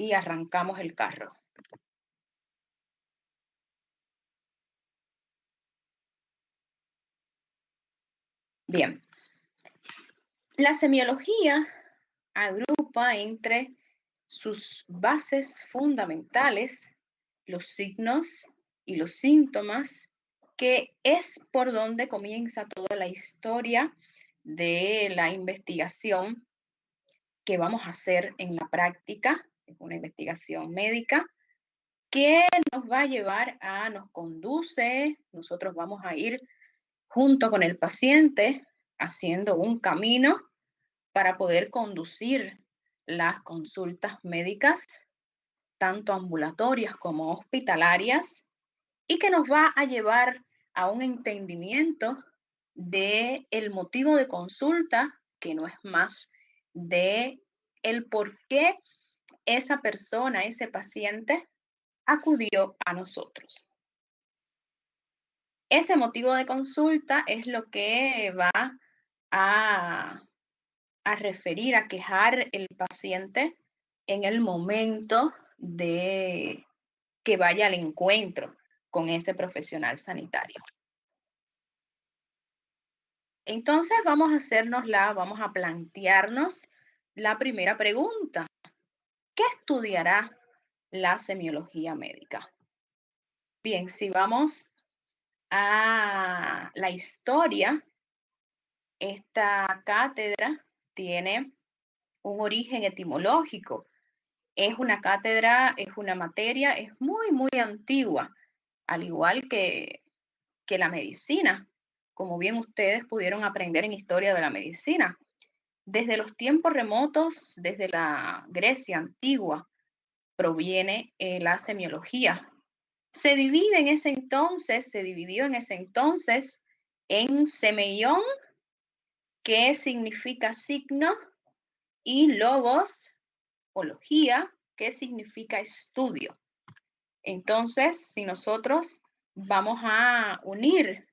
y arrancamos el carro. Bien, la semiología agrupa entre sus bases fundamentales los signos y los síntomas, que es por donde comienza toda la historia de la investigación que vamos a hacer en la práctica, es una investigación médica que nos va a llevar nos conduce, nosotros vamos a ir junto con el paciente haciendo un camino para poder conducir las consultas médicas, tanto ambulatorias como hospitalarias, y que nos va a llevar a un entendimiento de el motivo de consulta, que no es más de el por qué esa persona, ese paciente, acudió a nosotros. Ese motivo de consulta es lo que va a referir, a quejar el paciente en el momento de que vaya al encuentro con ese profesional sanitario. Entonces vamos a plantearnos la primera pregunta. ¿Qué estudiará la semiología médica? Bien, si vamos a la historia, esta cátedra tiene un origen etimológico. Es una cátedra, es una materia, es muy, muy antigua, al igual que la medicina, como bien ustedes pudieron aprender en historia de la medicina. Desde los tiempos remotos, desde la Grecia antigua, proviene la semiología. Se dividió en ese entonces en semeión, que significa signo, y logos, o logía, que significa estudio. Entonces, si nosotros vamos a unir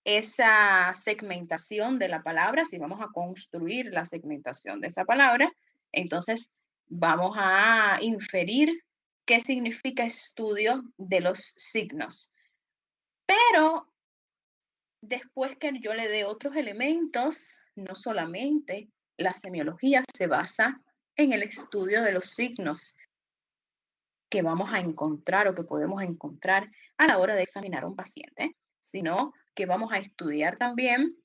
esa segmentación de la palabra, si vamos a construir la segmentación de esa palabra, entonces vamos a inferir qué significa estudio de los signos. Pero después que yo le dé otros elementos, no solamente la semiología se basa en el estudio de los signos que vamos a encontrar o que podemos encontrar a la hora de examinar a un paciente, sino que vamos a estudiar también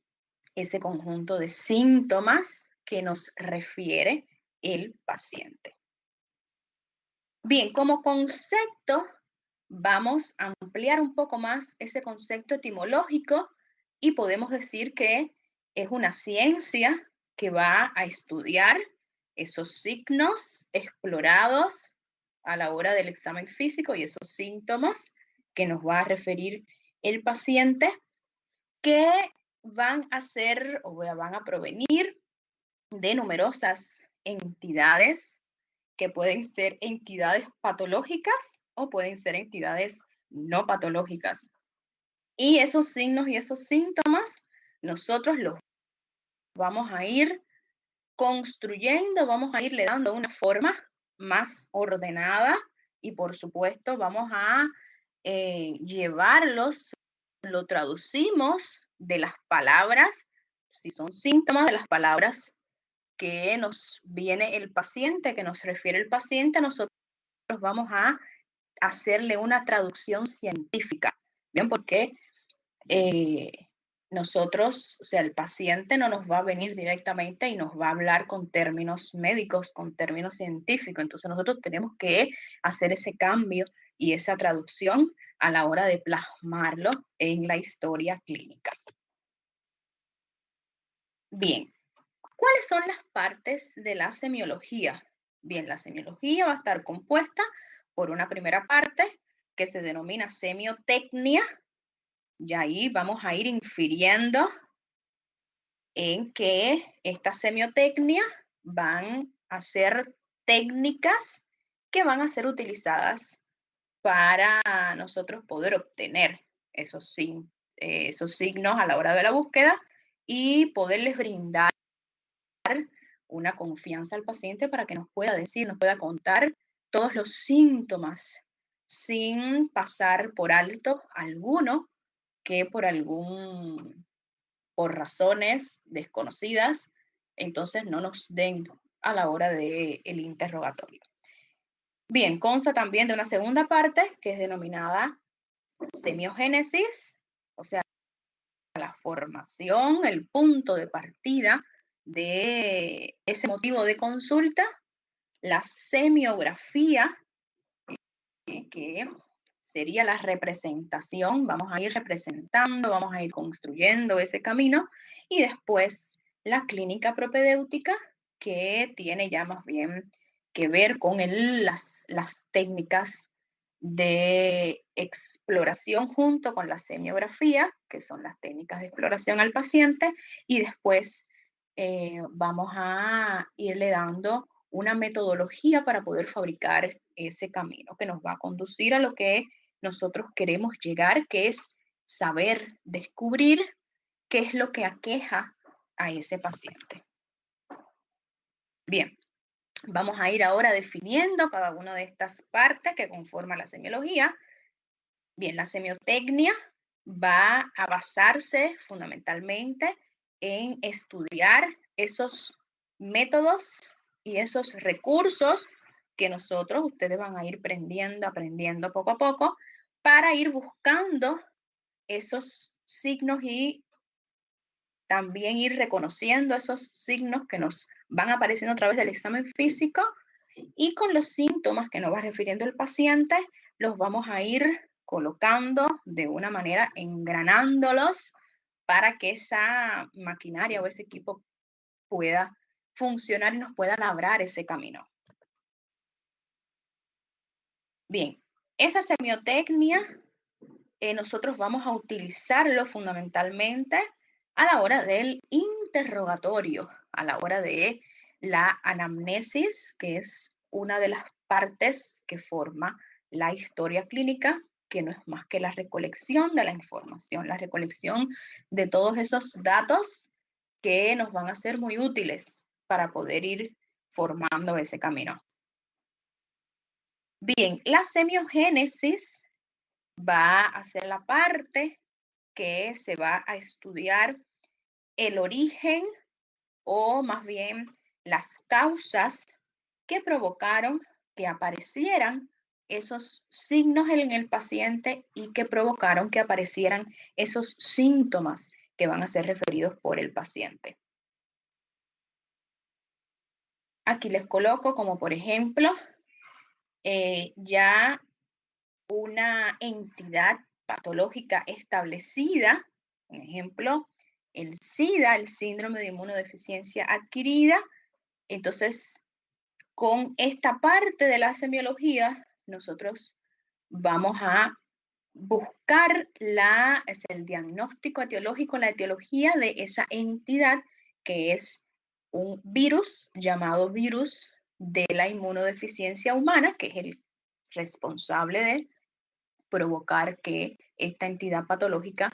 ese conjunto de síntomas que nos refiere el paciente. Bien, como concepto, vamos a ampliar un poco más ese concepto etimológico y podemos decir que es una ciencia que va a estudiar esos signos explorados a la hora del examen físico y esos síntomas que nos va a referir el paciente, que van a ser o van a provenir de numerosas entidades, que pueden ser entidades patológicas o pueden ser entidades no patológicas. Y esos signos y esos síntomas nosotros los vamos a ir construyendo, vamos a irle dando una forma más ordenada y por supuesto vamos a llevarlos, lo traducimos de las palabras, si son síntomas, de las palabras que nos viene el paciente, que nos refiere el paciente, nosotros vamos a hacerle una traducción científica, ¿bien? Porque nosotros, o sea, el paciente no nos va a venir directamente y nos va a hablar con términos médicos, con términos científicos. Entonces nosotros tenemos que hacer ese cambio y esa traducción a la hora de plasmarlo en la historia clínica. Bien, ¿cuáles son las partes de la semiología? Bien, la semiología va a estar compuesta por una primera parte que se denomina semiotecnia, y ahí vamos a ir infiriendo en que esta semiotecnia van a ser técnicas que van a ser utilizadas para nosotros poder obtener esos signos a la hora de la búsqueda y poderles brindar una confianza al paciente para que nos pueda decir, nos pueda contar todos los síntomas sin pasar por alto alguno que por razones desconocidas, entonces no nos den a la hora del interrogatorio. Bien, consta también de una segunda parte que es denominada semiogénesis, o sea, la formación, el punto de partida de ese motivo de consulta, la semiografía, que sería la representación, vamos a ir representando, vamos a ir construyendo ese camino, y después la clínica propedéutica, que tiene ya más bien que ver con las técnicas de exploración junto con la semiografía, que son las técnicas de exploración al paciente, y después vamos a irle dando una metodología para poder fabricar ese camino que nos va a conducir a lo que nosotros queremos llegar, que es saber descubrir qué es lo que aqueja a ese paciente. Bien, vamos a ir ahora definiendo cada una de estas partes que conforman la semiología. Bien, la semiotecnia va a basarse fundamentalmente en estudiar esos métodos y esos recursos que ustedes van a ir aprendiendo poco a poco, para ir buscando esos signos y también ir reconociendo esos signos que nos van apareciendo a través del examen físico, y con los síntomas que nos va refiriendo el paciente, los vamos a ir colocando de una manera, engranándolos para que esa maquinaria o ese equipo pueda funcionar y nos pueda labrar ese camino. Bien, esa semiotecnia nosotros vamos a utilizarlo fundamentalmente a la hora del interrogatorio, a la hora de la anamnesis, que es una de las partes que forma la historia clínica, que no es más que la recolección de la información, la recolección de todos esos datos que nos van a ser muy útiles para poder ir formando ese camino. Bien, la semiogénesis va a ser la parte que se va a estudiar el origen, o más bien las causas que provocaron que aparecieran esos signos en el paciente y que provocaron que aparecieran esos síntomas que van a ser referidos por el paciente. Aquí les coloco como por ejemplo ya una entidad patológica establecida, por ejemplo, el SIDA, el síndrome de inmunodeficiencia adquirida. Entonces, con esta parte de la semiología, nosotros vamos a buscar el diagnóstico etiológico, la etiología de esa entidad, que es un virus llamado virus de la inmunodeficiencia humana, que es el responsable de provocar que esta entidad patológica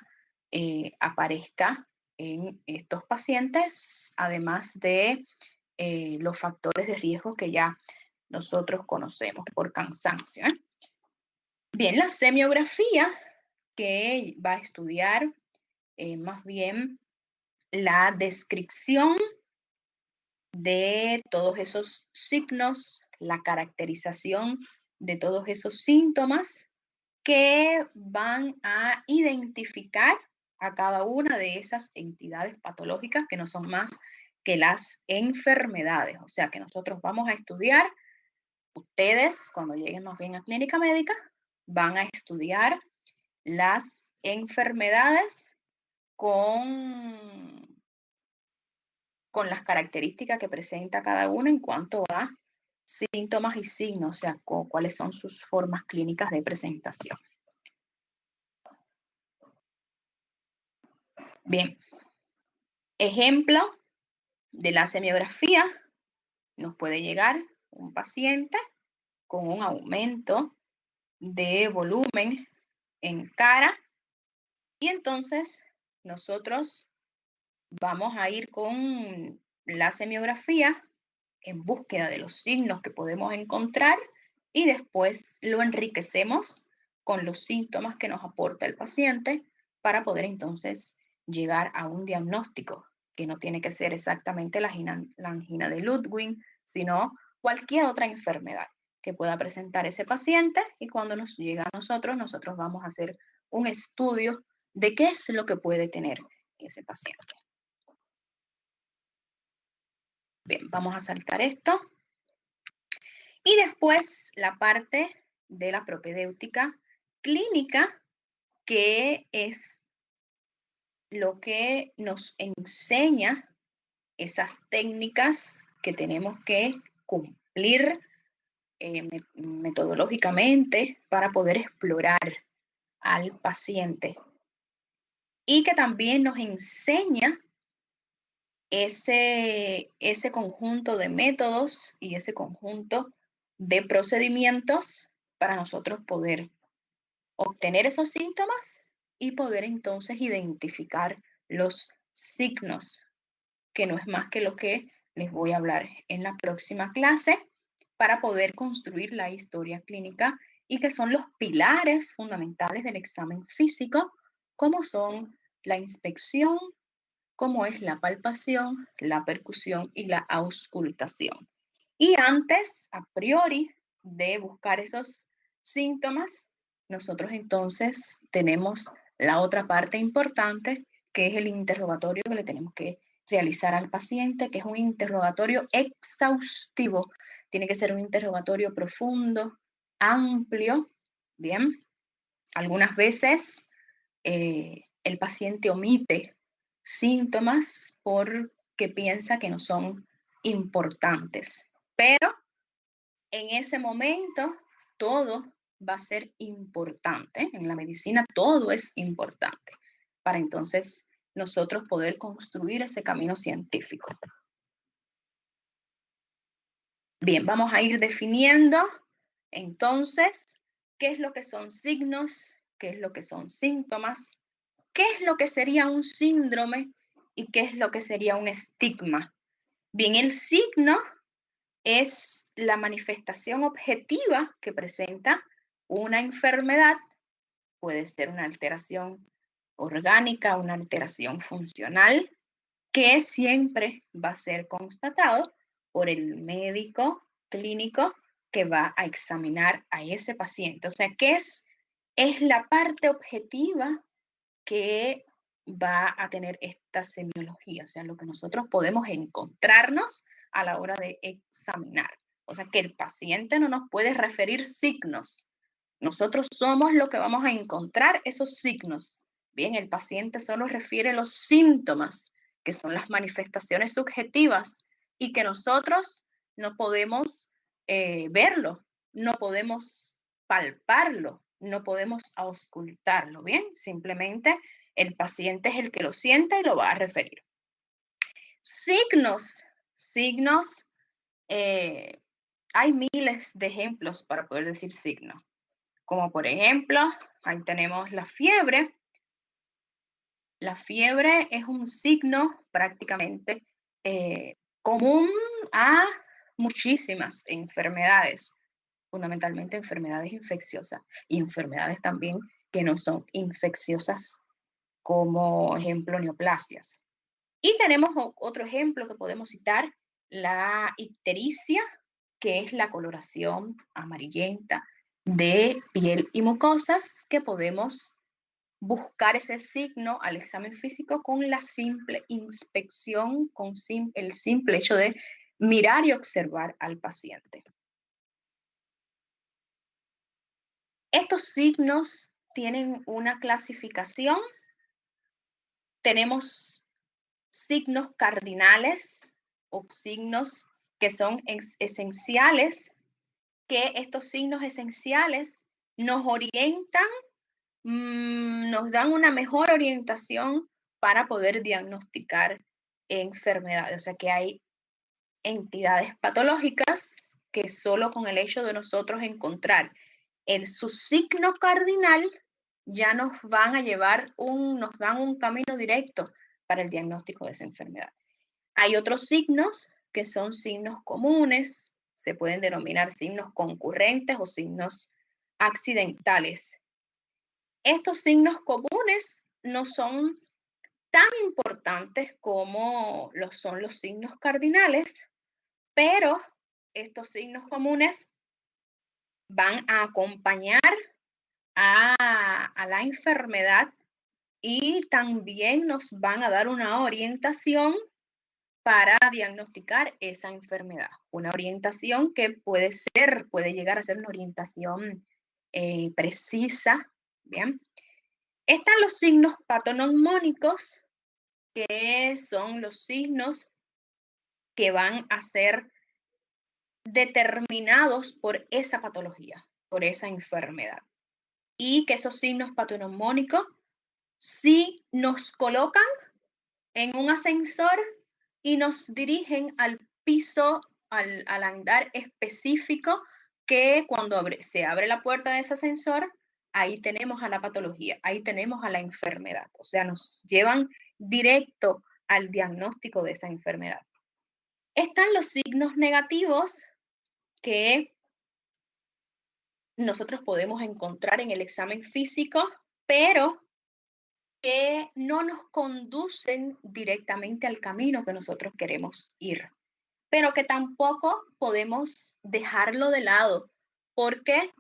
aparezca en estos pacientes, además de los factores de riesgo que ya nosotros conocemos por cansancio. Bien, la semiografía, que va a estudiar más bien la descripción de todos esos signos, la caracterización de todos esos síntomas que van a identificar a cada una de esas entidades patológicas, que no son más que las enfermedades. O sea que nosotros vamos a estudiar, ustedes cuando lleguen más bien a clínica médica, van a estudiar las enfermedades con las características que presenta cada una en cuanto a síntomas y signos, o sea, cuáles son sus formas clínicas de presentación. Bien, ejemplo de la semiografía: nos puede llegar un paciente con un aumento de volumen en cara, y entonces nosotros vamos a ir con la semiografía en búsqueda de los signos que podemos encontrar y después lo enriquecemos con los síntomas que nos aporta el paciente para poder entonces llegar a un diagnóstico, que no tiene que ser exactamente la angina de Ludwig, sino cualquier otra enfermedad que pueda presentar ese paciente, y cuando nos llega a nosotros vamos a hacer un estudio de qué es lo que puede tener ese paciente. Bien, vamos a saltar esto. Y después la parte de la propedéutica clínica, que es lo que nos enseña esas técnicas que tenemos que cumplir metodológicamente para poder explorar al paciente, y que también nos enseña ese conjunto de métodos y ese conjunto de procedimientos para nosotros poder obtener esos síntomas y poder entonces identificar los signos, que no es más que lo que les voy a hablar en la próxima clase, para poder construir la historia clínica, y que son los pilares fundamentales del examen físico, como son la inspección, como es la palpación, la percusión y la auscultación. Y antes, a priori, de buscar esos síntomas, nosotros entonces tenemos la otra parte importante, que es el interrogatorio que le tenemos que realizar al paciente, que es un interrogatorio exhaustivo. Tiene que ser un interrogatorio profundo, amplio. Bien, algunas veces el paciente omite síntomas porque piensa que no son importantes, pero en ese momento todo va a ser importante. En la medicina todo es importante para entonces nosotros poder construir ese camino científico. Bien, vamos a ir definiendo entonces qué es lo que son signos, qué es lo que son síntomas, qué es lo que sería un síndrome y qué es lo que sería un estigma. Bien, el signo es la manifestación objetiva que presenta una enfermedad. Puede ser una alteración orgánica, una alteración funcional, que siempre va a ser constatado por el médico clínico que va a examinar a ese paciente. O sea, que es la parte objetiva que va a tener esta semiología, o sea, lo que nosotros podemos encontrarnos a la hora de examinar. O sea, que el paciente no nos puede referir signos. Nosotros somos lo que vamos a encontrar esos signos. Bien, el paciente solo refiere los síntomas, que son las manifestaciones subjetivas, y que nosotros no podemos verlo, no podemos palparlo, no podemos auscultarlo. Bien, simplemente el paciente es el que lo siente y lo va a referir. Signos, hay miles de ejemplos para poder decir signo. Como por ejemplo, ahí tenemos la fiebre. La fiebre es un signo prácticamente común a muchísimas enfermedades, fundamentalmente enfermedades infecciosas y enfermedades también que no son infecciosas, como ejemplo neoplasias. Y tenemos otro ejemplo que podemos citar, la ictericia, que es la coloración amarillenta de piel y mucosas, que podemos buscar ese signo al examen físico con la simple inspección, con el simple hecho de mirar y observar al paciente. Estos signos tienen una clasificación. Tenemos signos cardinales o signos que son esenciales, que estos signos esenciales nos orientan, nos dan una mejor orientación para poder diagnosticar enfermedades. O sea que hay entidades patológicas que solo con el hecho de nosotros encontrar su signo cardinal ya nos van a llevar nos dan un camino directo para el diagnóstico de esa enfermedad. Hay otros signos que son signos comunes, se pueden denominar signos concurrentes o signos accidentales. Estos signos comunes no son tan importantes como lo son los signos cardinales, pero estos signos comunes van a acompañar a la enfermedad y también nos van a dar una orientación para diagnosticar esa enfermedad. Una orientación que puede llegar a ser una orientación precisa. Bien. Están los signos patoneumónicos, que son los signos que van a ser determinados por esa patología, por esa enfermedad. Y que esos signos patoneumónicos sí nos colocan en un ascensor y nos dirigen al piso, al andar específico, que cuando se abre la puerta de ese ascensor, ahí tenemos a la patología, ahí tenemos a la enfermedad. O sea, nos llevan directo al diagnóstico de esa enfermedad. Están los signos negativos que nosotros podemos encontrar en el examen físico, pero que no nos conducen directamente al camino que nosotros queremos ir, pero que tampoco podemos dejarlo de lado, porque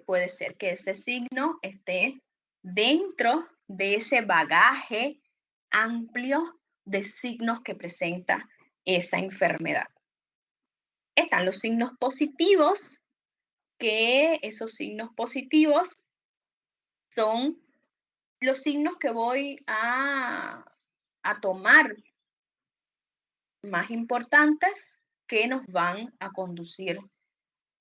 puede ser que ese signo esté dentro de ese bagaje amplio de signos que presenta esa enfermedad. Están los signos positivos, que esos signos positivos son los signos que voy a tomar más importantes, que nos van a conducir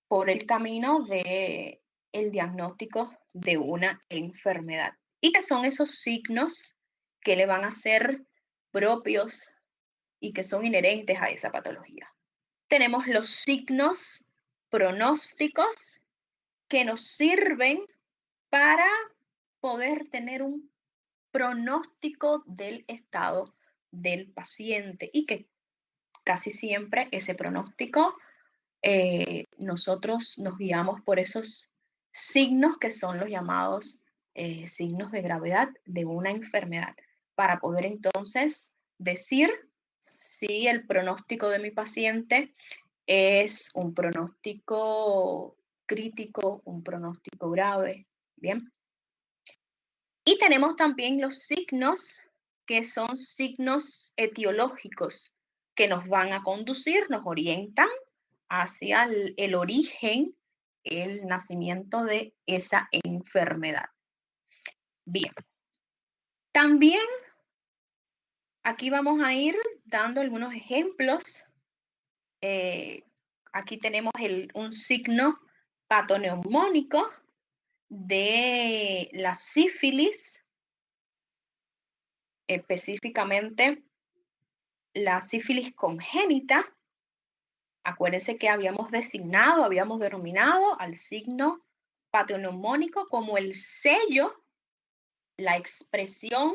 por el camino de el diagnóstico de una enfermedad. Y que son esos signos que le van a ser propios y que son inherentes a esa patología. Tenemos los signos pronósticos, que nos sirven para poder tener un pronóstico del estado del paciente, y que casi siempre ese pronóstico nosotros nos guiamos por esos signos que son los llamados signos de gravedad de una enfermedad, para poder entonces decir si el pronóstico de mi paciente es un pronóstico crítico, un pronóstico grave. Bien. Y tenemos también los signos, que son signos etiológicos, que nos van a conducir, nos orientan hacia el origen, el nacimiento de esa enfermedad. Bien. También aquí vamos a ir dando algunos ejemplos. Aquí tenemos un signo patoneumónico de la sífilis, específicamente la sífilis congénita. Acuérdense que habíamos denominado al signo patoneumónico como el sello, la expresión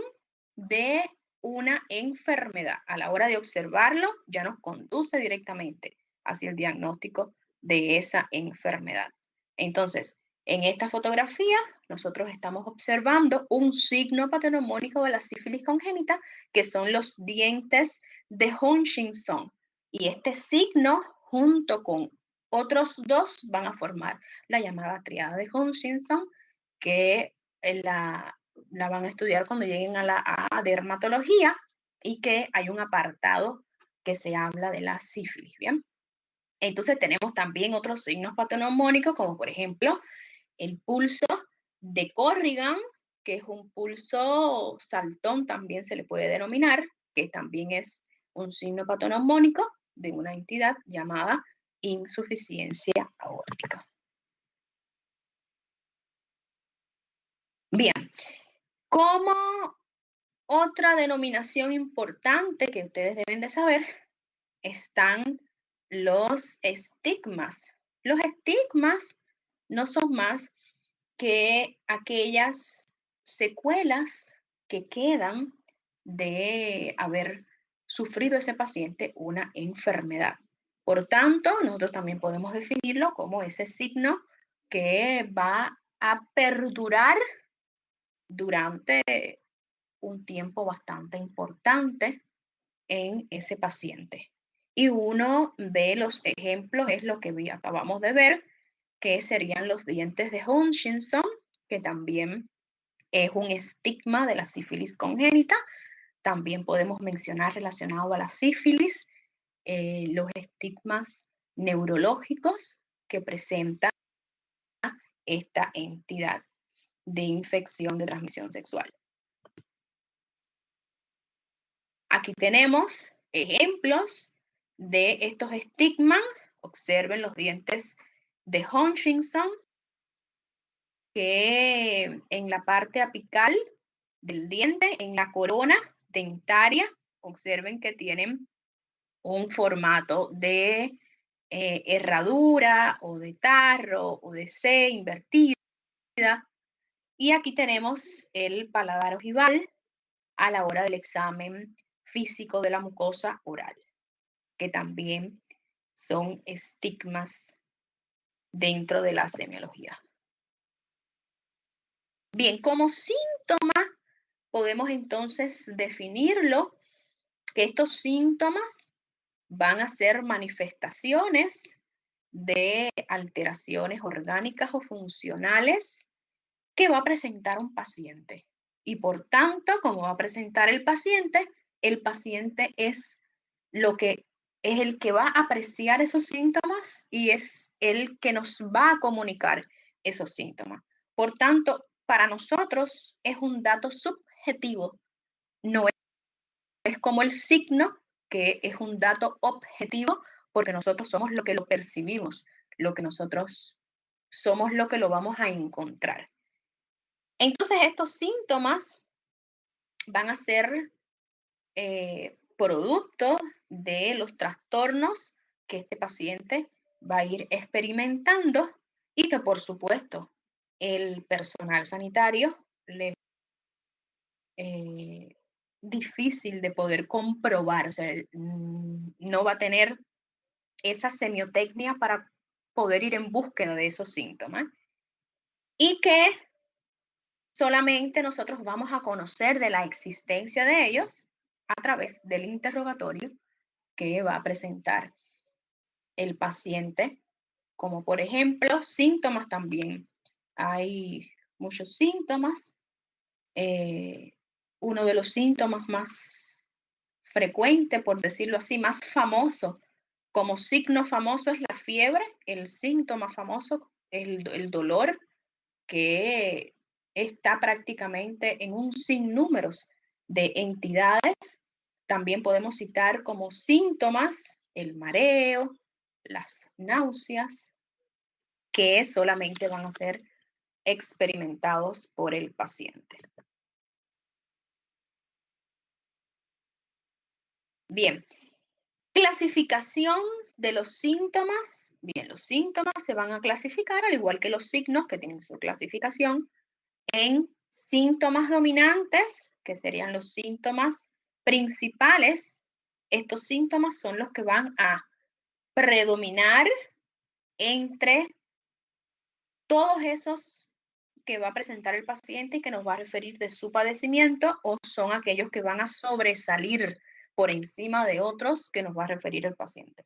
de una enfermedad. A la hora de observarlo, ya nos conduce directamente hacia el diagnóstico de esa enfermedad. Entonces, en esta fotografía, nosotros estamos observando un signo patoneumónico de la sífilis congénita, que son los dientes de Hutchinson. Y este signo, junto con otros dos, van a formar la llamada triada de Hutchinson, que la van a estudiar cuando lleguen a dermatología, y que hay un apartado que se habla de la sífilis. Bien. Entonces tenemos también otros signos patoneumónicos, como por ejemplo el pulso de Corrigan, que es un pulso saltón, también se le puede denominar, que también es un signo patoneumónico de una entidad llamada insuficiencia aórtica. Bien, como otra denominación importante que ustedes deben de saber, están los estigmas. Los estigmas no son más que aquellas secuelas que quedan de haber sufrido ese paciente una enfermedad. Por tanto, nosotros también podemos definirlo como ese signo que va a perdurar durante un tiempo bastante importante en ese paciente. Y uno ve los ejemplos, es lo que acabamos de ver, que serían los dientes de Hutchinson, que también es un estigma de la sífilis congénita. También podemos mencionar relacionado a la sífilis los estigmas neurológicos que presenta esta entidad de infección de transmisión sexual. Aquí tenemos ejemplos de estos estigmas. Observen los dientes de Hutchinson, que en la parte apical del diente, en la corona dentaria, observen que tienen un formato de herradura o de tarro o de C invertida. Y aquí tenemos el paladar ojival a la hora del examen físico de la mucosa oral, que también son estigmas dentro de la semiología. Bien, como síntoma podemos entonces definirlo, que estos síntomas van a ser manifestaciones de alteraciones orgánicas o funcionales que va a presentar un paciente. Y por tanto, como va a presentar el paciente es el que va a apreciar esos síntomas y es el que nos va a comunicar esos síntomas. Por tanto, para nosotros es un dato subjetivo, no es como el signo, que es un dato objetivo, porque nosotros somos lo que lo percibimos, lo que nosotros somos lo que lo vamos a encontrar. Entonces, estos síntomas van a ser producto de los trastornos que este paciente va a ir experimentando y que, por supuesto, el personal sanitario le difícil de poder comprobar, o sea, no va a tener esa semiotecnia para poder ir en búsqueda de esos síntomas y que solamente nosotros vamos a conocer de la existencia de ellos a través del interrogatorio que va a presentar el paciente, como por ejemplo síntomas también. Hay muchos síntomas. Uno de los síntomas más frecuente, por decirlo así, más famoso, como signo famoso es la fiebre, el síntoma famoso, el dolor, que está prácticamente en un sinnúmero de entidades. También podemos citar como síntomas el mareo, las náuseas, que solamente van a ser experimentados por el paciente. Bien, clasificación de los síntomas. Bien, los síntomas se van a clasificar, al igual que los signos que tienen su clasificación, en síntomas dominantes, que serían los síntomas principales. Estos síntomas son los que van a predominar entre todos esos que va a presentar el paciente y que nos va a referir de su padecimiento, o son aquellos que van a sobresalir por encima de otros que nos va a referir el paciente.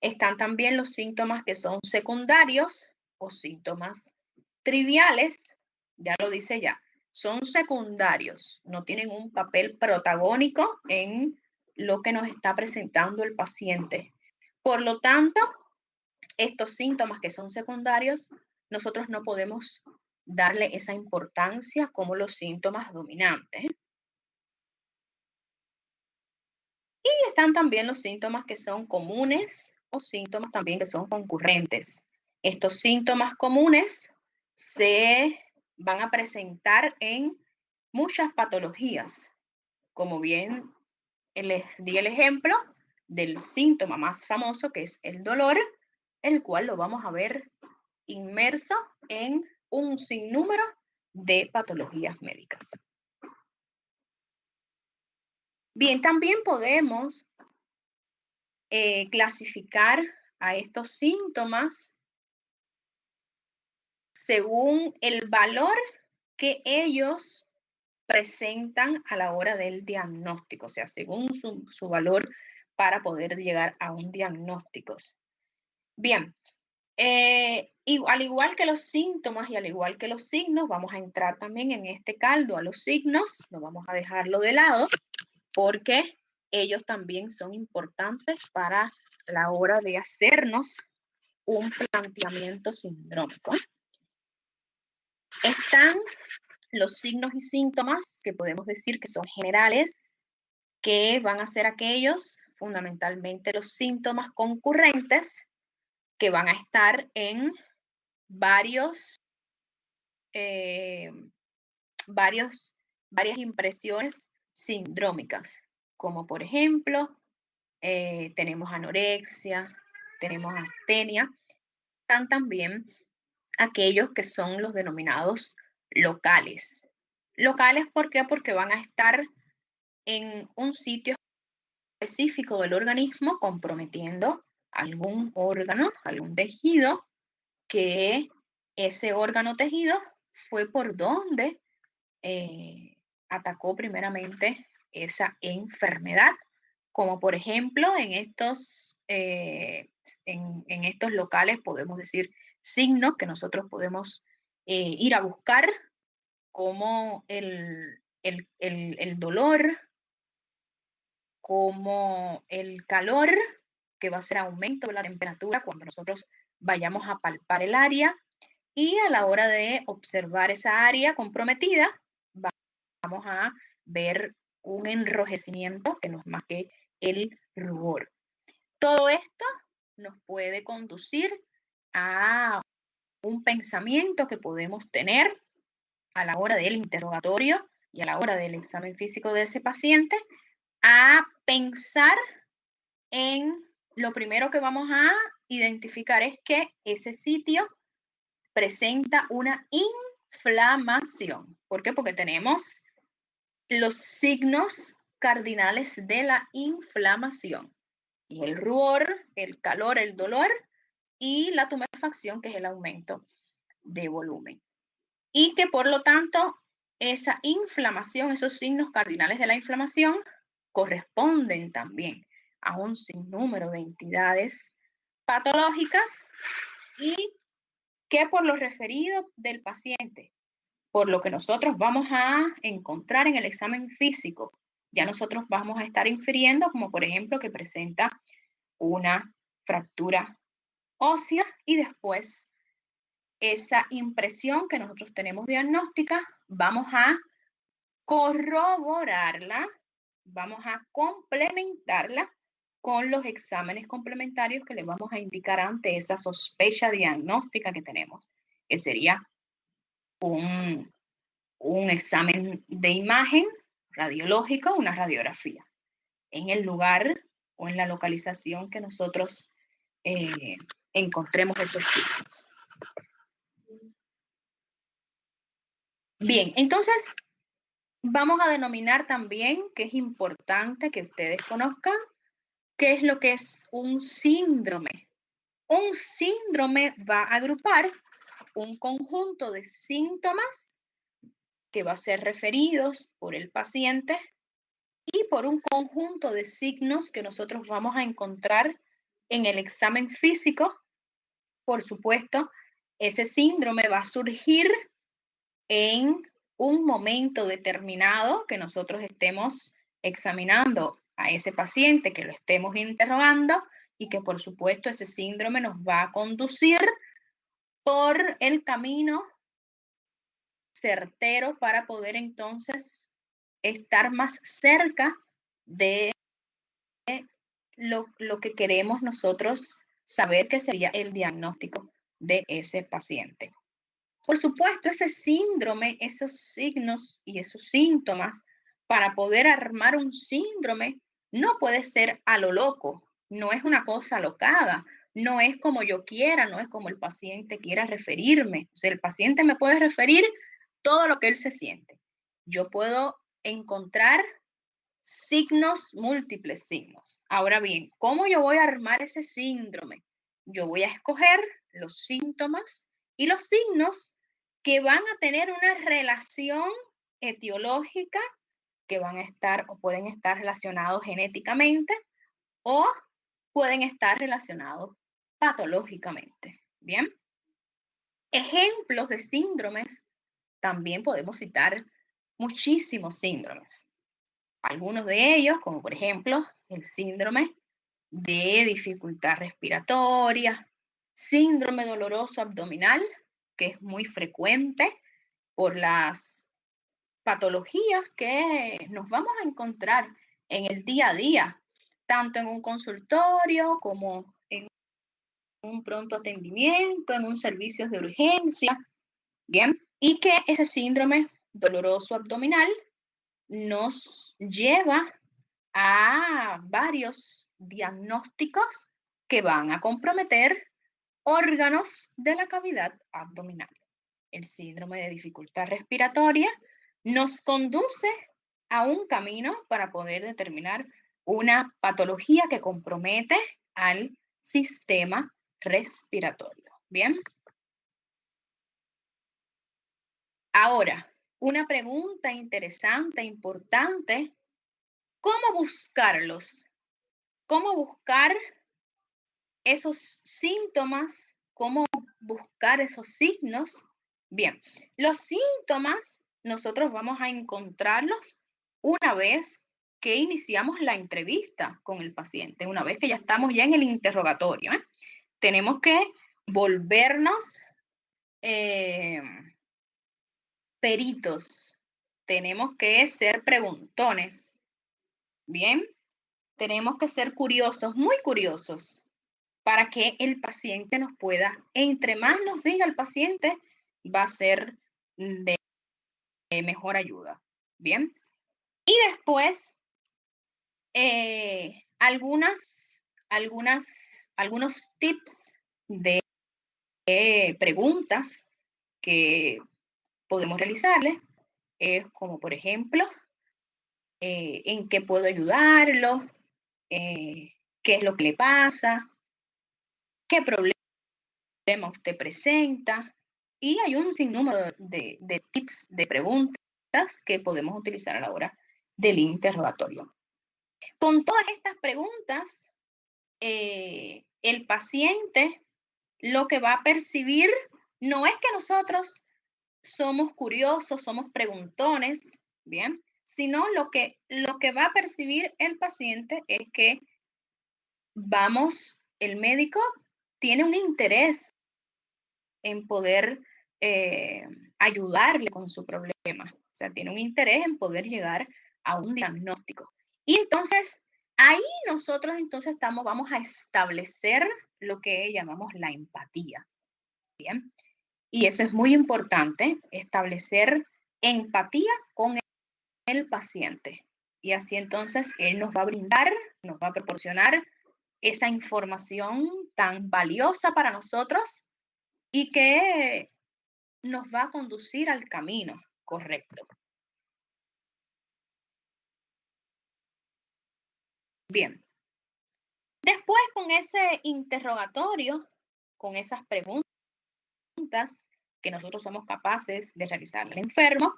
Están también los síntomas que son secundarios o síntomas triviales, ya lo dice ya, son secundarios, no tienen un papel protagónico en lo que nos está presentando el paciente. Por lo tanto, estos síntomas que son secundarios, nosotros no podemos darle esa importancia como los síntomas dominantes. Y están también los síntomas que son comunes o síntomas también que son concurrentes. Estos síntomas comunes se van a presentar en muchas patologías, como bien les di el ejemplo del síntoma más famoso, que es el dolor, el cual lo vamos a ver inmerso en un sinnúmero de patologías médicas. Bien, también podemos clasificar a estos síntomas según el valor que ellos presentan a la hora del diagnóstico, o sea, según su valor para poder llegar a un diagnóstico. Bien, al igual que los síntomas y al igual que los signos, vamos a entrar también en este caldo a los signos, no vamos a dejarlo de lado porque ellos también son importantes para la hora de hacernos un planteamiento sindrómico. Están los signos y síntomas que podemos decir que son generales, que van a ser aquellos, fundamentalmente los síntomas concurrentes, que van a estar en varias impresiones sindrómicas, como por ejemplo, tenemos anorexia, tenemos astenia, están también aquellos que son los denominados locales. Locales, ¿por qué? Porque van a estar en un sitio específico del organismo comprometiendo algún órgano, algún tejido, que ese órgano tejido fue por donde atacó primeramente esa enfermedad, como por ejemplo en estos locales podemos decir signos que nosotros podemos ir a buscar, como el dolor, como el calor, que va a ser aumento de la temperatura cuando nosotros vayamos a palpar el área, y a la hora de observar esa área comprometida, vamos a ver un enrojecimiento que no es más que el rubor. Todo esto nos puede conducir a un pensamiento que podemos tener a la hora del interrogatorio y a la hora del examen físico de ese paciente, a pensar en lo primero que vamos a identificar es que ese sitio presenta una inflamación. ¿Por qué? Porque tenemos los signos cardinales de la inflamación. Y el rubor, el calor, el dolor y la tumefacción, que es el aumento de volumen. Y que por lo tanto esa inflamación, esos signos cardinales de la inflamación corresponden también a un sinnúmero de entidades patológicas y que por lo referido del paciente, por lo que nosotros vamos a encontrar en el examen físico, ya nosotros vamos a estar infiriendo, como por ejemplo que presenta una fractura ósea, y después esa impresión que nosotros tenemos diagnóstica, vamos a corroborarla, vamos a complementarla con los exámenes complementarios que le vamos a indicar ante esa sospecha diagnóstica que tenemos, que sería un examen de imagen radiológico, una radiografía, en el lugar o en la localización que nosotros encontremos esos signos. Bien, entonces vamos a denominar también, que es importante que ustedes conozcan, qué es lo que es un síndrome. Un síndrome va a agrupar un conjunto de síntomas que va a ser referidos por el paciente y por un conjunto de signos que nosotros vamos a encontrar en el examen físico. Por supuesto, ese síndrome va a surgir en un momento determinado que nosotros estemos examinando a ese paciente, que lo estemos interrogando, y que por supuesto ese síndrome nos va a conducir por el camino certero para poder entonces estar más cerca de lo que queremos nosotros saber, que sería el diagnóstico de ese paciente. Por supuesto, ese síndrome, esos signos y esos síntomas, para poder armar un síndrome, no puede ser a lo loco, no es una cosa alocada, no es como yo quiera, no es como el paciente quiera referirme. O sea, el paciente me puede referir todo lo que él se siente. Yo puedo encontrar signos, múltiples signos. Ahora bien, ¿cómo yo voy a armar ese síndrome? Yo voy a escoger los síntomas y los signos que van a tener una relación etiológica, que van a estar o pueden estar relacionados genéticamente o pueden estar relacionados patológicamente. Bien. Ejemplos de síndromes, también podemos citar muchísimos síndromes. Algunos de ellos, como por ejemplo el síndrome de dificultad respiratoria, síndrome doloroso abdominal, que es muy frecuente por las patologías que nos vamos a encontrar en el día a día, tanto en un consultorio como en un pronto atendimiento, en un servicio de urgencia, ¿bien? Y que ese síndrome doloroso abdominal nos lleva a varios diagnósticos que van a comprometer órganos de la cavidad abdominal. El síndrome de dificultad respiratoria nos conduce a un camino para poder determinar una patología que compromete al sistema respiratorio. Bien. Ahora, una pregunta interesante, importante, ¿cómo buscarlos? ¿Cómo buscar esos síntomas? ¿Cómo buscar esos signos? Bien, los síntomas nosotros vamos a encontrarlos una vez que iniciamos la entrevista con el paciente, una vez que ya estamos ya en el interrogatorio. Tenemos que volvernos peritos, tenemos que ser preguntones, ¿bien? Tenemos que ser curiosos, muy curiosos, para que el paciente nos pueda, entre más nos diga el paciente, va a ser de mejor ayuda, ¿bien? Y después, algunos tips de preguntas que podemos realizarle, es como por ejemplo, ¿en qué puedo ayudarlo? ¿Qué es lo que le pasa? ¿Qué problema usted presenta? Y hay un sinnúmero de tips, de preguntas que podemos utilizar a la hora del interrogatorio. Con todas estas preguntas, el paciente lo que va a percibir no es que nosotros somos curiosos, somos preguntones, ¿bien? Sino lo que va a percibir el paciente es que el médico tiene un interés en poder ayudarle con su problema. O sea, tiene un interés en poder llegar a un diagnóstico. Y entonces, ahí nosotros vamos a establecer lo que llamamos la empatía. Bien. Y eso es muy importante, establecer empatía con el paciente. Y así entonces él nos va a brindar, nos va a proporcionar esa información tan valiosa para nosotros y que nos va a conducir al camino correcto. Bien. Después, con ese interrogatorio, con esas preguntas que nosotros somos capaces de realizar al enfermo,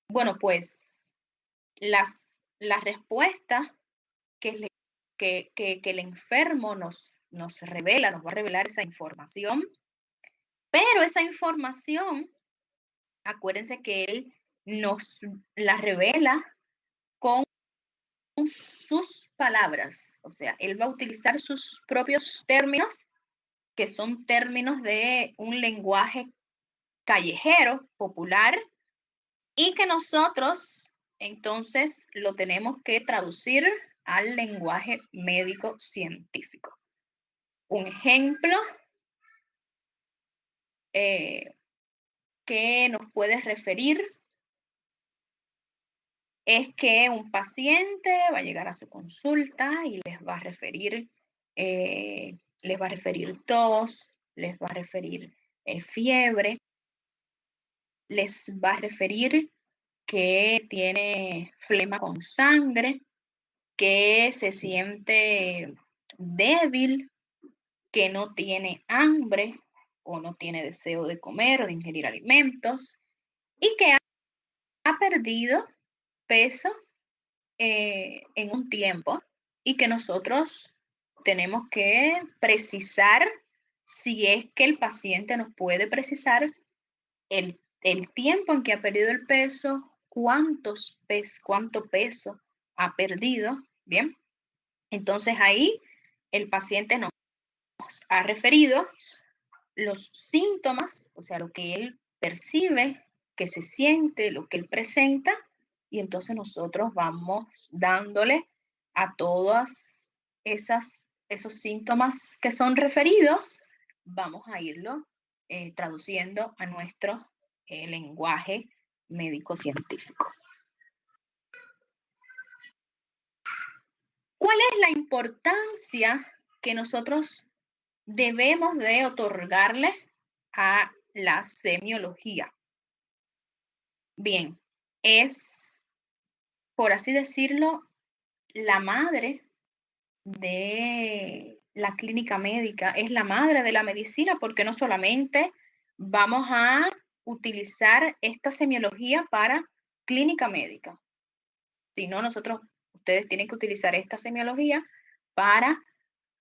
bueno, pues las respuestas que el enfermo nos revela, nos va a revelar esa información, pero esa información, acuérdense que él nos la revela con sus palabras, o sea, él va a utilizar sus propios términos, que son términos de un lenguaje callejero, popular, y que nosotros entonces lo tenemos que traducir al lenguaje médico científico. Un ejemplo que nos puede referir es que un paciente va a llegar a su consulta y les va a referir tos, les va a referir fiebre, les va a referir que tiene flema con sangre, que se siente débil, que no tiene hambre o no tiene deseo de comer o de ingerir alimentos y que ha perdido peso en un tiempo y que nosotros tenemos que precisar, si es que el paciente nos puede precisar el tiempo en que ha perdido el peso, cuánto peso ha perdido, ¿bien? Entonces ahí el paciente nos ha referido los síntomas, o sea, lo que él percibe, que se siente, lo que él presenta, y entonces nosotros vamos dándole a todas esos síntomas que son referidos, vamos a irlo traduciendo a nuestro lenguaje médico-científico. ¿Cuál es la importancia que nosotros debemos de otorgarle a la semiología? Bien, es, por así decirlo, la madre de la clínica médica, es la madre de la medicina, porque no solamente vamos a utilizar esta semiología para clínica médica, sino ustedes tienen que utilizar esta semiología para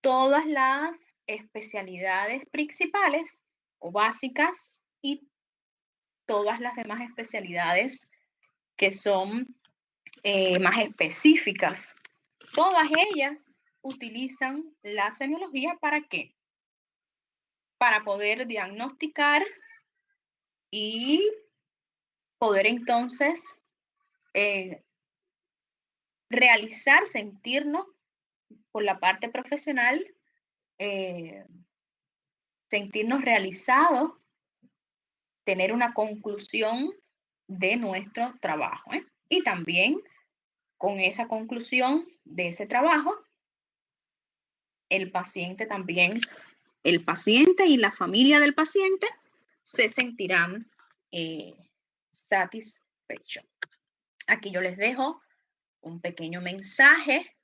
todas las especialidades principales o básicas y todas las demás especialidades que son más específicas. Todas ellas utilizan la semiología ¿para qué? Para poder diagnosticar y poder entonces sentirnos por la parte profesional, sentirnos realizados, tener una conclusión de nuestro trabajo. Y también con esa conclusión de ese trabajo, el paciente y la familia del paciente se sentirán satisfechos. Aquí yo les dejo un pequeño mensaje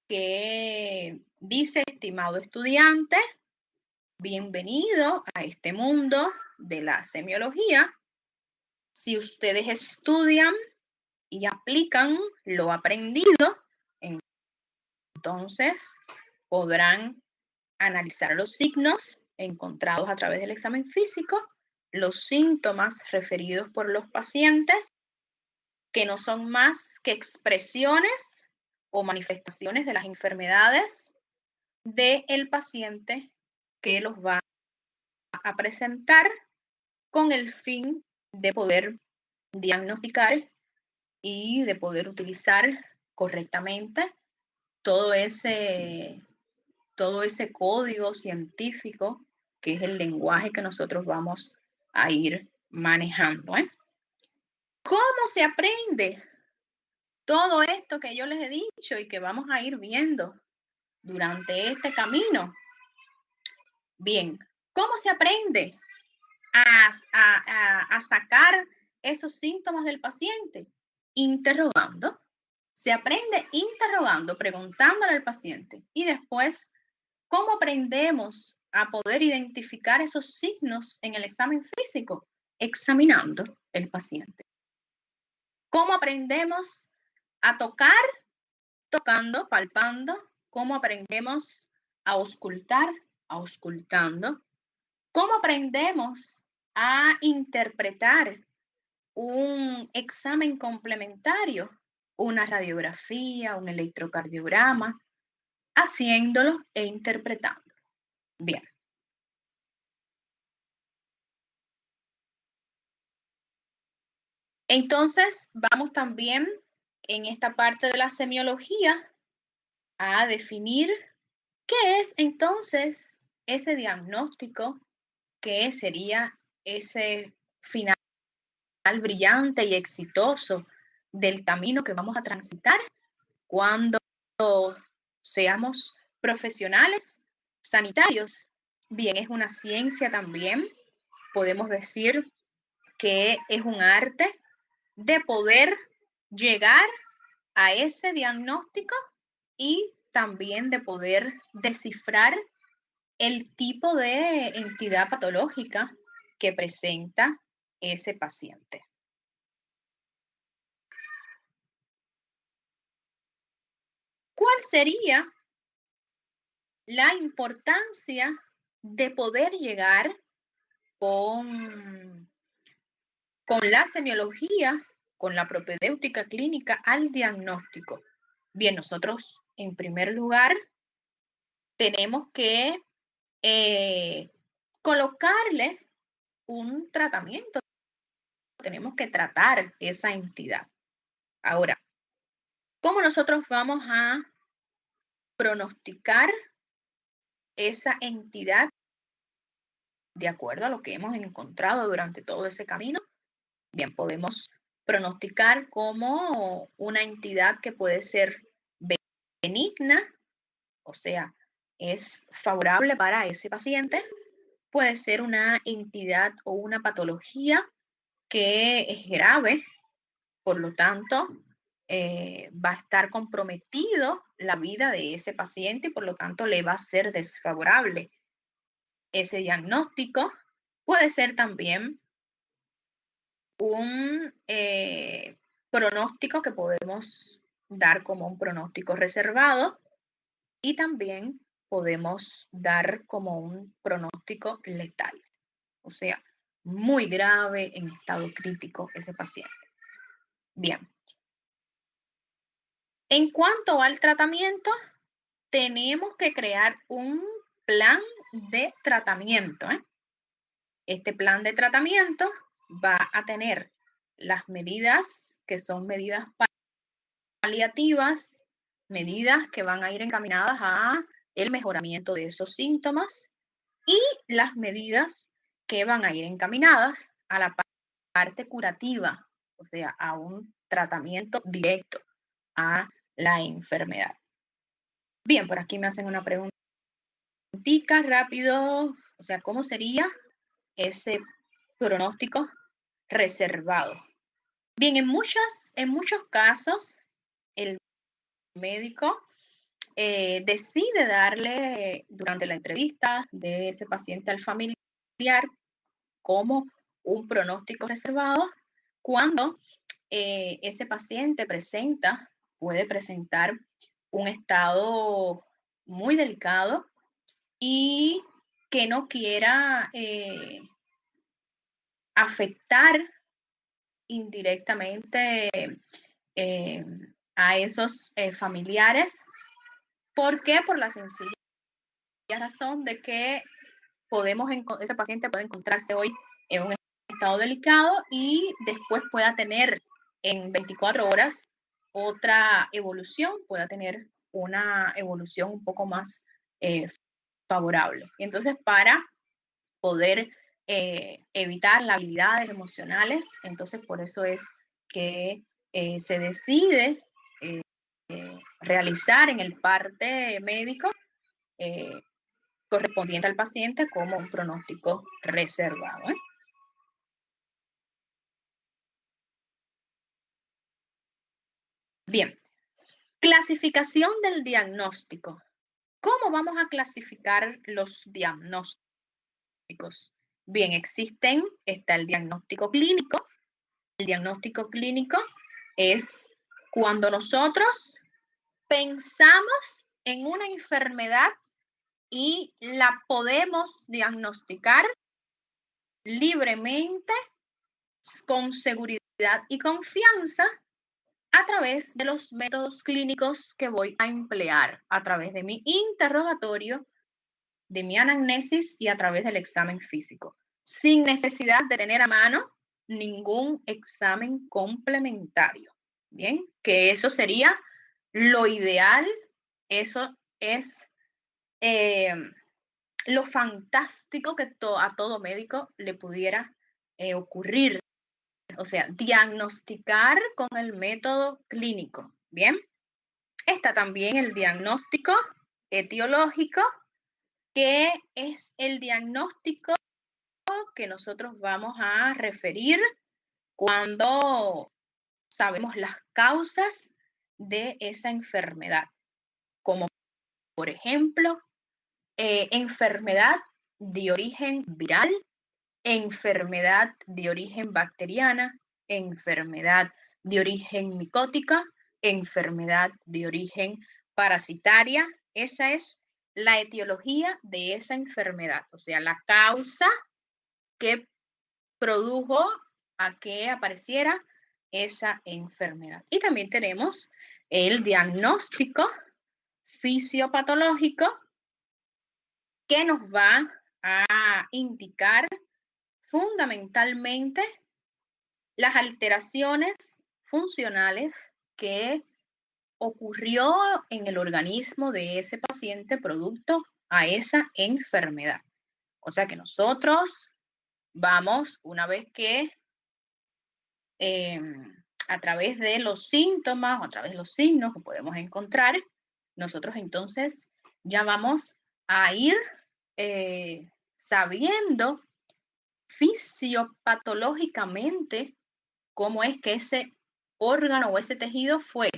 que dice: estimado estudiante, bienvenido a este mundo de la semiología. Si ustedes estudian y aplican lo aprendido, entonces podrán analizar los signos encontrados a través del examen físico, los síntomas referidos por los pacientes, que no son más que expresiones o manifestaciones de las enfermedades del paciente que los va a presentar, con el fin de poder diagnosticar y de poder utilizar correctamente todo ese código científico que es el lenguaje que nosotros vamos a ir manejando. ¿Cómo se aprende todo esto que yo les he dicho y que vamos a ir viendo durante este camino? Bien, ¿cómo se aprende a sacar esos síntomas del paciente? Interrogando. Se aprende interrogando, preguntándole al paciente. Y después, ¿cómo aprendemos a poder identificar esos signos en el examen físico? Examinando el paciente. ¿Cómo aprendemos a tocar? Tocando, palpando. ¿Cómo aprendemos a auscultar? Auscultando. ¿Cómo aprendemos a interpretar un examen complementario? Una radiografía, un electrocardiograma, haciéndolo e interpretándolo. Bien. Entonces, vamos también en esta parte de la semiología a definir qué es entonces ese diagnóstico, qué sería ese final brillante y exitoso del camino que vamos a transitar cuando seamos profesionales sanitarios. Bien, es una ciencia también. Podemos decir que es un arte de poder llegar a ese diagnóstico y también de poder descifrar el tipo de entidad patológica que presenta ese paciente. ¿Cuál sería la importancia de poder llegar con la semiología, con la propedéutica clínica al diagnóstico? Bien, nosotros en primer lugar tenemos que colocarle un tratamiento, tenemos que tratar esa entidad. Ahora, ¿cómo nosotros vamos a pronosticar esa entidad de acuerdo a lo que hemos encontrado durante todo ese camino? Bien, podemos pronosticar como una entidad que puede ser benigna, o sea, es favorable para ese paciente. Puede ser una entidad o una patología que es grave, por lo tanto, va a estar comprometido la vida de ese paciente y por lo tanto le va a ser desfavorable ese diagnóstico. Puede ser también un pronóstico que podemos dar como un pronóstico reservado y también podemos dar como un pronóstico letal, o sea, muy grave, en estado crítico ese paciente. Bien. En cuanto al tratamiento, tenemos que crear un plan de tratamiento. Este plan de tratamiento va a tener las medidas que son medidas paliativas, medidas que van a ir encaminadas a el mejoramiento de esos síntomas y las medidas que van a ir encaminadas a la parte curativa, o sea, a un tratamiento directo a la enfermedad. Bien, por aquí me hacen una preguntita rápido, o sea, ¿cómo sería ese pronóstico reservado? Bien, en muchos casos, el médico decide darle durante la entrevista de ese paciente al familiar como un pronóstico reservado cuando ese paciente puede presentar un estado muy delicado y que no quiera afectar indirectamente a esos familiares. ¿Por qué? Por la sencilla razón de que ese paciente puede encontrarse hoy en un estado delicado y después pueda tener en 24 horas otra evolución, pueda tener una evolución un poco más favorable. Entonces, para poder evitar las habilidades emocionales, entonces por eso es que se decide realizar en el parte médico correspondiente al paciente como un pronóstico reservado. Bien, clasificación del diagnóstico. ¿Cómo vamos a clasificar los diagnósticos? Bien, está el diagnóstico clínico. El diagnóstico clínico es cuando nosotros pensamos en una enfermedad y la podemos diagnosticar libremente, con seguridad y confianza, a través de los métodos clínicos que voy a emplear, a través de mi interrogatorio, de mi anamnesis y a través del examen físico, sin necesidad de tener a mano ningún examen complementario. Bien, que eso sería lo ideal, eso es lo fantástico que a todo médico le pudiera ocurrir. O sea, diagnosticar con el método clínico. Bien, está también el diagnóstico etiológico, que es el diagnóstico que nosotros vamos a referir cuando sabemos las causas de esa enfermedad, como por ejemplo, enfermedad de origen viral, enfermedad de origen bacteriana, enfermedad de origen micótica, enfermedad de origen parasitaria. Esa es la etiología de esa enfermedad, o sea, la causa que produjo a que apareciera esa enfermedad. Y también tenemos el diagnóstico fisiopatológico, que nos va a indicar fundamentalmente las alteraciones funcionales que ocurrió en el organismo de ese paciente producto a esa enfermedad. O sea que nosotros vamos, una vez que a través de los síntomas o a través de los signos que podemos encontrar, nosotros entonces ya vamos a ir sabiendo fisiopatológicamente cómo es que ese órgano o ese tejido fue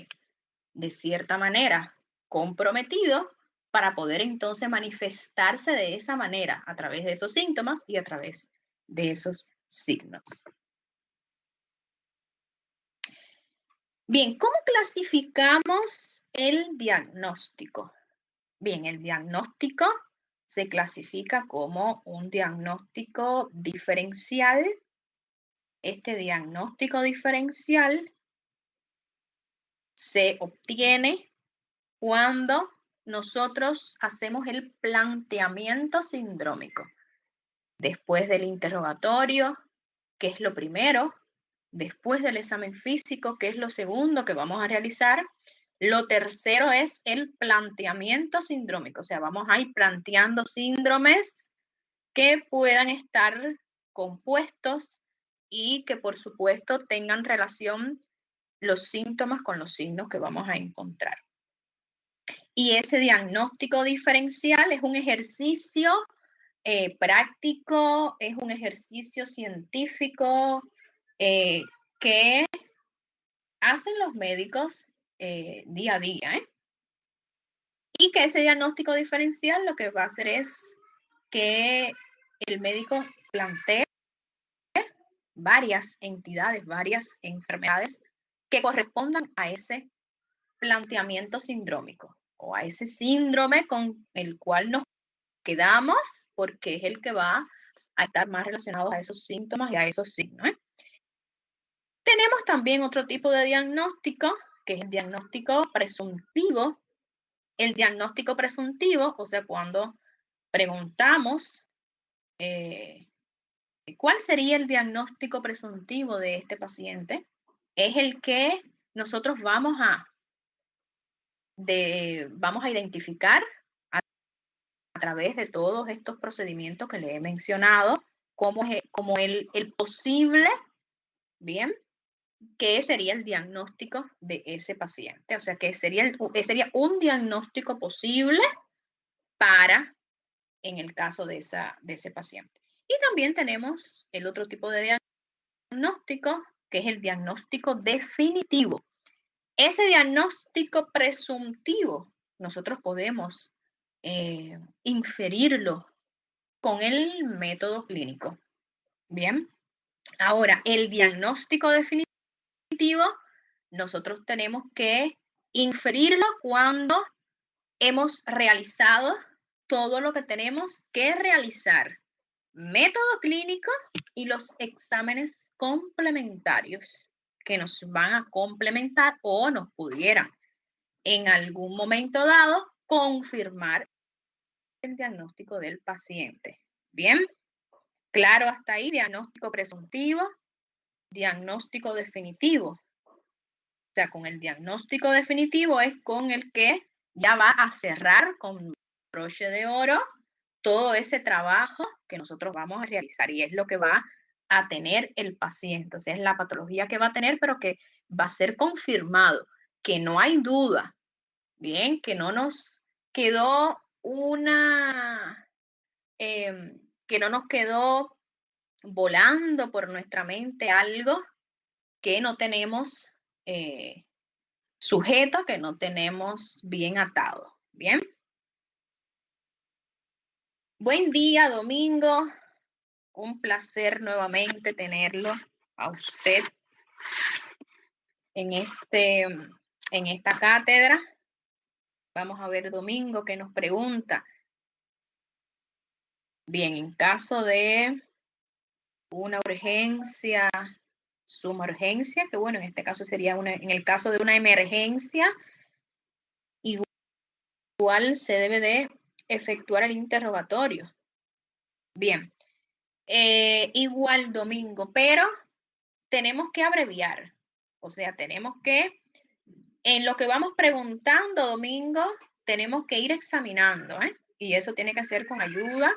de cierta manera comprometido para poder entonces manifestarse de esa manera a través de esos síntomas y a través de esos signos. Bien, ¿cómo clasificamos el diagnóstico? Bien, el diagnóstico se clasifica como un diagnóstico diferencial. Este diagnóstico diferencial se obtiene cuando nosotros hacemos el planteamiento sindrómico. Después del interrogatorio, que es lo primero, después del examen físico, que es lo segundo que vamos a realizar, lo tercero es el planteamiento sindrómico, o sea, vamos a ir planteando síndromes que puedan estar compuestos y que por supuesto tengan relación los síntomas con los signos que vamos a encontrar. Y ese diagnóstico diferencial es un ejercicio práctico, es un ejercicio científico que hacen los médicos día a día. Y que ese diagnóstico diferencial lo que va a hacer es que el médico plantee varias entidades, varias enfermedades que correspondan a ese planteamiento sindrómico o a ese síndrome con el cual nos quedamos, porque es el que va a estar más relacionado a esos síntomas y a esos signos. Tenemos también otro tipo de diagnóstico, que es el diagnóstico presuntivo. El diagnóstico presuntivo, o sea, cuando preguntamos cuál sería el diagnóstico presuntivo de este paciente, es el que nosotros vamos a identificar a través de todos estos procedimientos que le he mencionado, como el posible, bien, qué sería el diagnóstico de ese paciente. O sea, que sería un diagnóstico posible para, en el caso de ese paciente. Y también tenemos el otro tipo de diagnóstico, que es el diagnóstico definitivo. Ese diagnóstico presuntivo, nosotros podemos inferirlo con el método clínico. Bien, ahora el diagnóstico definitivo, nosotros tenemos que inferirlo cuando hemos realizado todo lo que tenemos que realizar. Método clínico y los exámenes complementarios que nos van a complementar o nos pudieran en algún momento dado confirmar el diagnóstico del paciente. Bien, claro hasta ahí, diagnóstico presuntivo, diagnóstico definitivo. O sea, con el diagnóstico definitivo es con el que ya va a cerrar con broche de oro todo ese trabajo que nosotros vamos a realizar y es lo que va a tener el paciente. O sea, es la patología que va a tener, pero que va a ser confirmado, que no hay duda, bien, que no nos quedó que no nos quedó volando por nuestra mente algo que no tenemos sujeto que no tenemos bien atado. Bien. Buen día, Domingo. Un placer nuevamente tenerlo a usted en esta cátedra. Vamos a ver, Domingo, qué nos pregunta. Bien, en caso de una urgencia, suma urgencia, que bueno, en este caso sería en el caso de una emergencia, igual se debe de efectuar el interrogatorio. Bien, igual, Domingo, pero tenemos que abreviar. O sea, tenemos que, en lo que vamos preguntando, Domingo, tenemos que ir examinando, ¿eh? Y eso tiene que ser con ayuda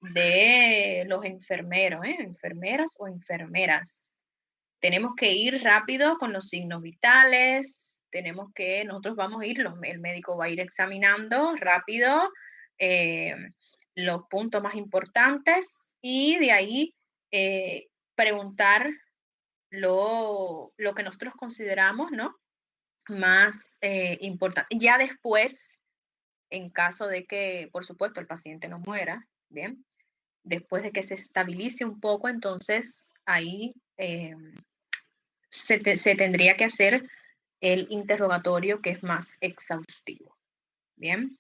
de los enfermeros, ¿eh? Enfermeras o enfermeras. Tenemos que ir rápido con los signos vitales, nosotros vamos a ir, el médico va a ir examinando rápido los puntos más importantes y de ahí preguntar lo que nosotros consideramos, ¿no?, más importante. Ya después, en caso de que, por supuesto, el paciente no muera, bien, después de que se estabilice un poco, entonces ahí se tendría que hacer el interrogatorio, que es más exhaustivo. Bien.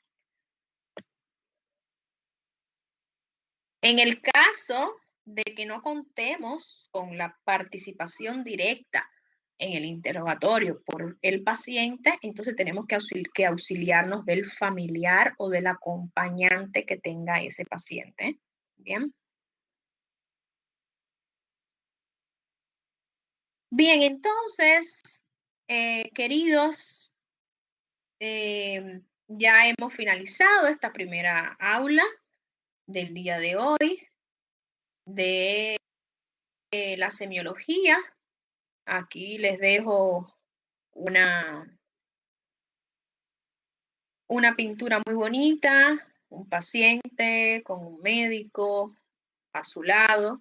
En el caso de que no contemos con la participación directa en el interrogatorio por el paciente, entonces tenemos que auxiliarnos del familiar o del acompañante que tenga ese paciente. Bien. Bien, entonces, queridos, ya hemos finalizado esta primera aula del día de hoy de la semiología. Aquí les dejo una pintura muy bonita, un paciente con un médico a su lado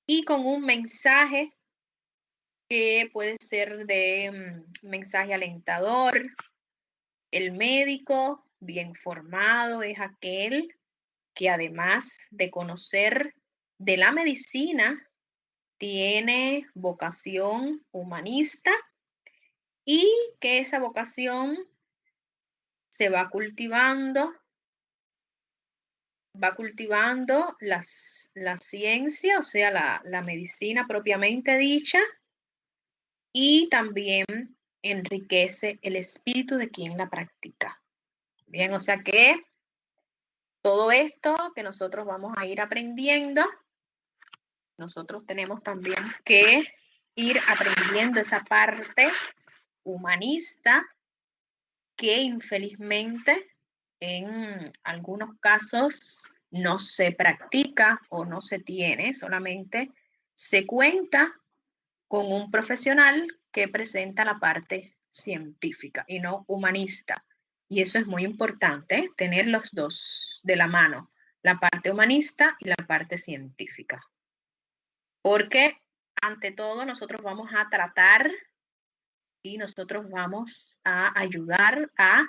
y con un mensaje que puede ser de mensaje alentador. El médico bien formado es aquel que, además de conocer de la medicina, tiene vocación humanista y que esa vocación se va cultivando la ciencia, o sea, la medicina propiamente dicha, y también enriquece el espíritu de quien la practica. Bien, o sea que todo esto que nosotros vamos a ir aprendiendo, nosotros tenemos también que ir aprendiendo esa parte humanista que infelizmente en algunos casos no se practica o no se tiene, solamente se cuenta con un profesional que presenta la parte científica y no humanista. Y eso es muy importante, tener los dos de la mano, la parte humanista y la parte científica. Porque ante todo nosotros vamos a tratar y nosotros vamos a ayudar a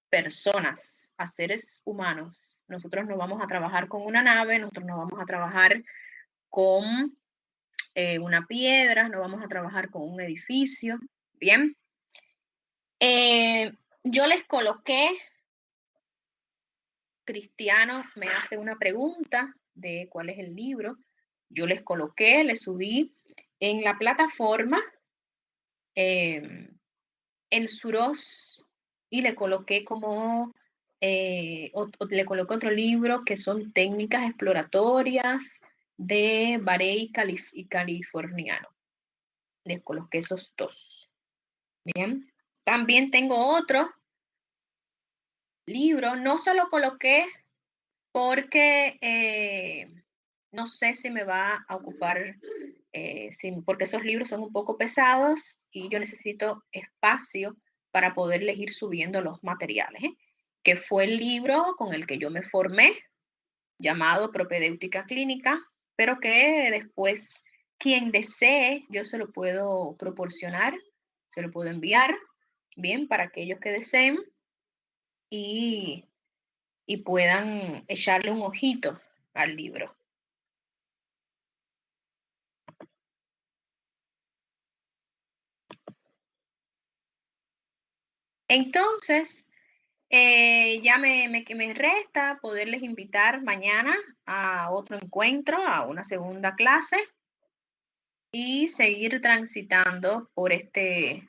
personas, a seres humanos. Nosotros no vamos a trabajar con una nave, nosotros no vamos a trabajar con una piedra, no vamos a trabajar con un edificio. Bien. Yo les coloqué, Cristiano me hace una pregunta de cuál es el libro. Yo les coloqué, les subí en la plataforma el Suros y le coloqué le coloqué otro libro que son técnicas exploratorias de Barey y Californiano. Les coloqué esos dos. Bien. También tengo otro libro, no se lo coloqué porque no sé si me va a ocupar, porque esos libros son un poco pesados y yo necesito espacio para poderles ir subiendo los materiales, que fue el libro con el que yo me formé, llamado Propedéutica Clínica, pero que después, quien desee, yo se lo puedo proporcionar Se lo puedo enviar, bien, para aquellos que deseen y puedan echarle un ojito al libro. Entonces, ya me resta poderles invitar mañana a otro encuentro, a una segunda clase y seguir transitando por este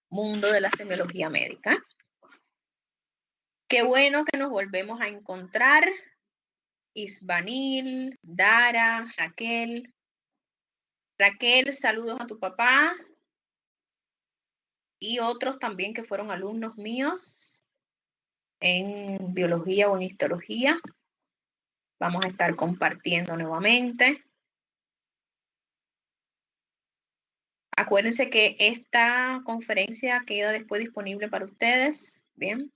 mundo de la semiología médica. Qué bueno que nos volvemos a encontrar. Isbanil, Dara, Raquel. Raquel, saludos a tu papá y otros también que fueron alumnos míos en biología o en histología. Vamos a estar compartiendo nuevamente. Acuérdense que esta conferencia queda después disponible para ustedes. Bien.